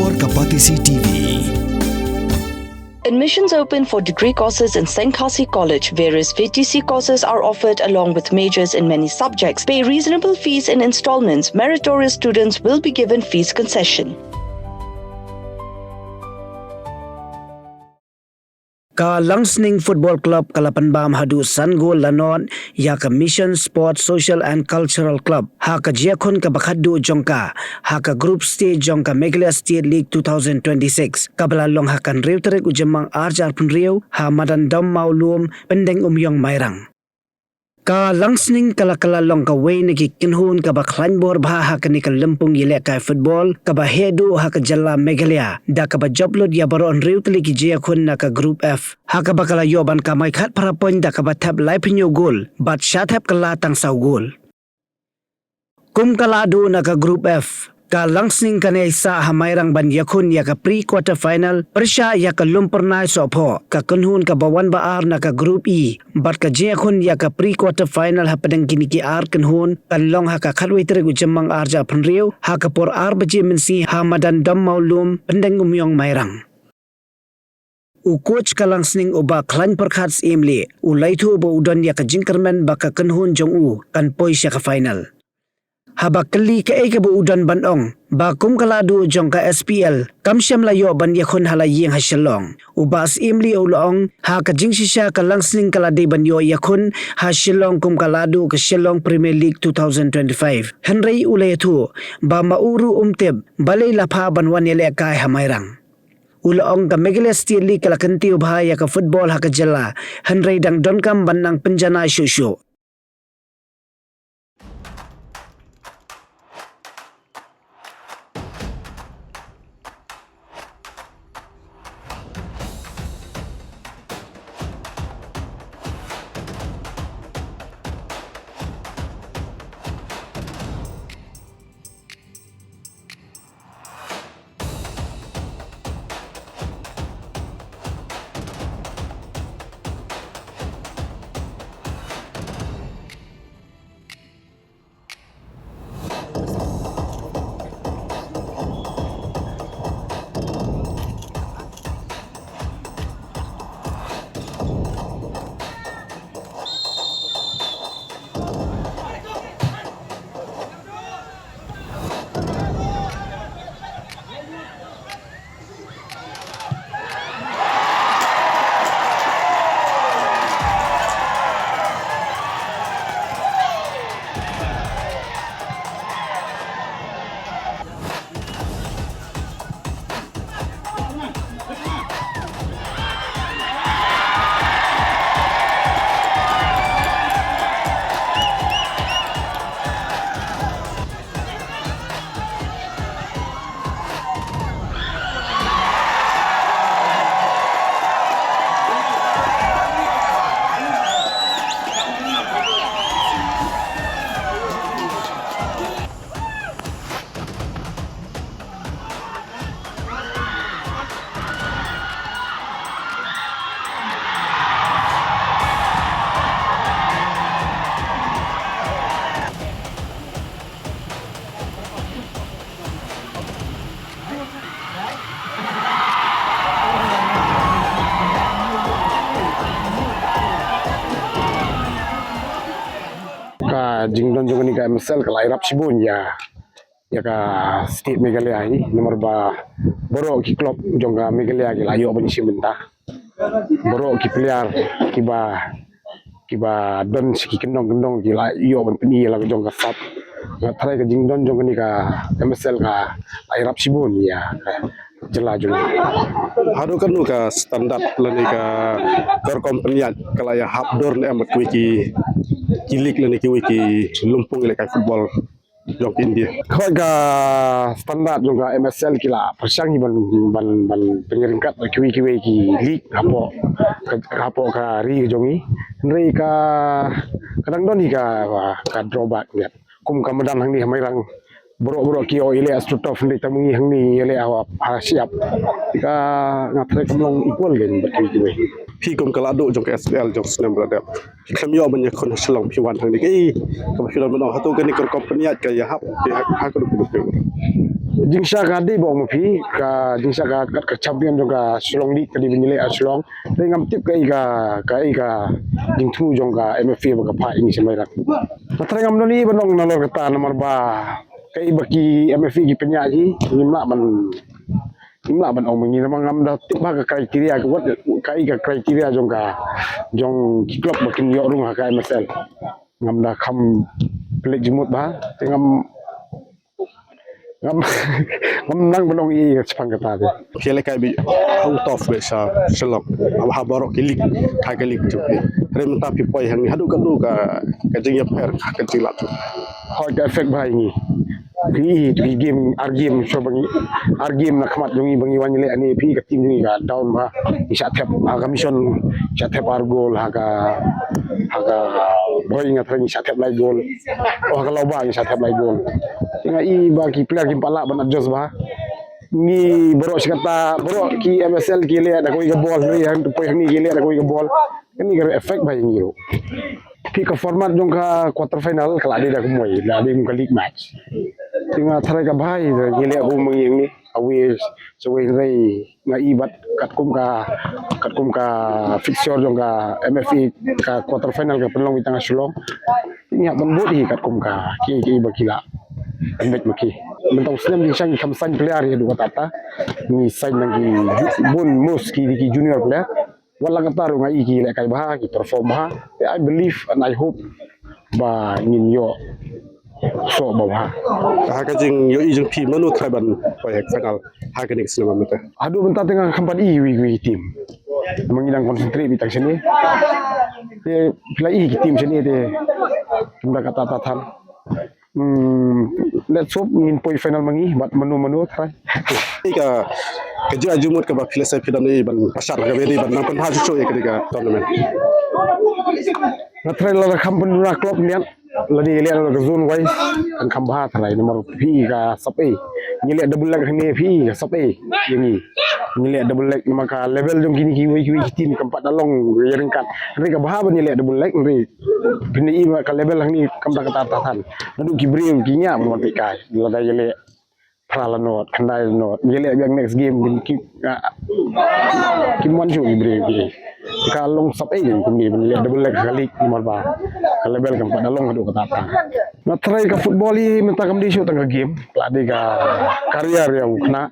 Luar Kapatisi TV. Admissions open for degree courses in St. Khasi College. Various VTC courses are offered along with majors in many subjects. Pay reasonable fees in installments. Meritorious students will be given fees concession. Ka Langsning Football Club Kalapanbam Hadu Sango Lanon Yaka Mission Sports Social and Cultural Club Haka Ïakhun ka Bakhadu Jongka Haka Group Stage Jongka Meghalaya State League 2026 Kabalalong Hakan Riu Tarik Ujamang Arjar Punriu Ha Madan Dam Maulum Pendeng Umyong Mairang Ka Langsning Kalakalalong ka way nagi kinhun ka ba Khlaiñpyrkhat Bha haka ni ka lempung yile ka football ka ba hedu haka jalla Meghalaya da ka ba joblod ya baron riu tali ki Ïakhun na ka Group F haka ba kala yoban ka mai khat parapon da ka ba tab lai pinyo goal bat shot hap kala tang saw goal kum kala du na ka Group F ka Langsning kanay sa Mairang ban Ïakhun ya ka pre-quarter final persya ya ka lumpernay sopho ka kunhun ka bawan baar na ka Group E bat ka Ïakhun ya ka pre-quarter final hapadang kiniki ar kunhun kanlong ha ka khalway tere ujamang arja punriu ha ka por ar baji minsi ha madan dam maulum pendeng umyong Mairang u coach ka Langsning uba Khlaiñpyrkhat imli u laitu ba udon ya ka jingkerman ba ka kunhun jong u kan poi siya ka final haba kali ka ay kabu udan banong ba kum kaladu jong ka SPL kamsyam layo ban Ïakhun halaying ha Shillong ubas imli ulong ha ka jingsi siya ka Langsning ka Ladei ban Ïakhun ha Shillong kum kaladu ka Shillong Premier League 2025 Hynrei ulayatu ba mauru umtib Balei la Phah ban wan yele ka Mairang ulong ka Meghalaya State League ka lakanti ubha ya ka football ha ka jala Hynrei dang donkam ban nang penjana syusyu jingdon jong ni ka MSL ka lairap sibun ya ka state Meghalaya ni nomor ba boro ki club jong ka Meghalaya ki layo ban simenta boro ki player kiba don ki kendong ki layo ban peni la jong ka sap thai ka jingdon jong ni ka MSL ka lairap sibun ya jela jong hadu kan ka standard lani ka kor company kalaya habdor ne amat wiki kilik lani ki wiki lumpung le ka football jong India kau ga standard jong ka MSL kila persang ban penyeringkat ki league hapo ka ri jongi Hynrei ka kadang doni ka drawback ya kum ka medan hang ni Mairang boro kio ile astrutov ni tamungi hang ni ile awap siap ka ngatre kamlong equal gen betul we phi kum kalado jong ka SPL jong senam berada khamyo ban Ïakhun Shillong phi wan hang ni kai kam Shillong ban hatu kan ni kor company ka ya hap ha ko Jingsha ka di bawa mapi jingsha ka champion juga Shillong League kadi binile Shillong dengan tip ka jingtu juga MFA baga Phah ini Mairang. Matrai ngam ni banong nalor kata nomor ba kai baki MFA gi penyaji imla ban ong mengi namang ngam da tip ba ka kriteria ka wat ka kriteria jong klub bakin yo rung ka MSL ngam da kham pelik jimut ba ngam nang belong sepang kata dia. Kele kai bi out of be sa Shillong ha borok kilik kai kilik tu rem ta pi poi hang hadu ka jing ya per ka jila tu Hoi ka efek ba ini pi game argim so bangi argim nak khamat jungi bangi wan le ani pi ka tim jungi ka down ba isa thep aga mission isa thep argol haga boy nga thang isa thep lai gol ka loba isa thep lai gol tinga I bagi player kim pala ban adjust ba ni borok sikata borok ki MSL ki le da koi ka ball ni hang tu poi hang ni ki le da koi ka ball ni ka effect ba ini ro pi ka format jong ka quarter final kala dia dah kumoi la dia ka league match tinga thare ka bhai ni le ko manging ni awi so Hynrei nga ibat kat kum ka fixture jong ka MFA ka quarter final ka penlong itang Shillong nya ban bot hi kat kum ka ki bakila ambek maki mentau slam di sang kam san player ya dua tata ni sign nangi bun mus ki junior player wala kata ro ngai ki le kai bah ki perform ha I believe and I hope ba ngin yo so ba ha ka jing yo jing pi manu thai ban poi final ha ka next nama mata adu bentar tengah kampan wi team mengidang konsentrate bitang sini te play ki team sini te tunda kata tatan let's hope ngin poi final mangi bat menu thai ka kerja jumut ka ba filosofi pidam ni ban pasar ka beri ban nang ha chu ka tournament na try la kampan na club nian Ladei le la zone wise an khamba thrai nomor phi ka sape ni le double leg ni phi ka sape yani ni le double leg maka level jong kini ki team keempat dalong ringkat ri ka bah ni le double leg ri bini ka level ni kamda kata tatan nadu ki brim ki nya mon pi kai Ladei le Phah not khandai not ni le yang next game ki mon chu brim ki ka long sape ni kun ni le double leg kali nomor ba ka level keempat dalong adu kata tatan na try ka football ni menta kam di show tengah game Ladei ka career yang kena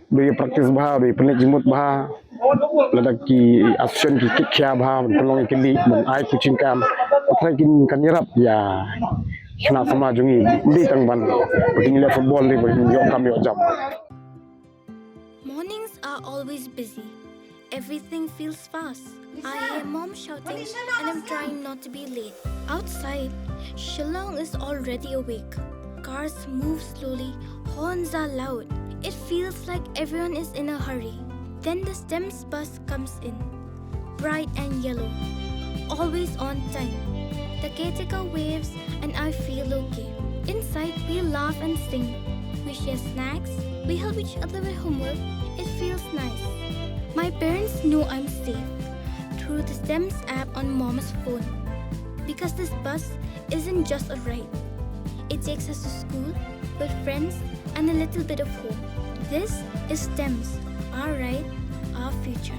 dia praktis bah dia penik jimut bah ladak ki action ki kikya bah pelong ki li mon ai kucing kam try kin kan yarap ya kena sama jungi di tangban begini le football ni begini yo kam yo jam. Mornings are always busy. Everything feels fast. I hear mom shouting and I'm trying not to be late. Outside, Shillong is already awake. Cars move slowly, horns are loud. It feels like everyone is in a hurry. Then the STEMS bus comes in, bright and yellow, always on time. The caretaker waves and I feel okay. Inside we laugh and sing. We share snacks, we help each other with homework. It feels nice. My parents know I'm safe through the STEMS app on mom's phone. Because this bus isn't just a ride. It takes us to school, with friends and a little bit of hope. This is STEMS, our ride, our future.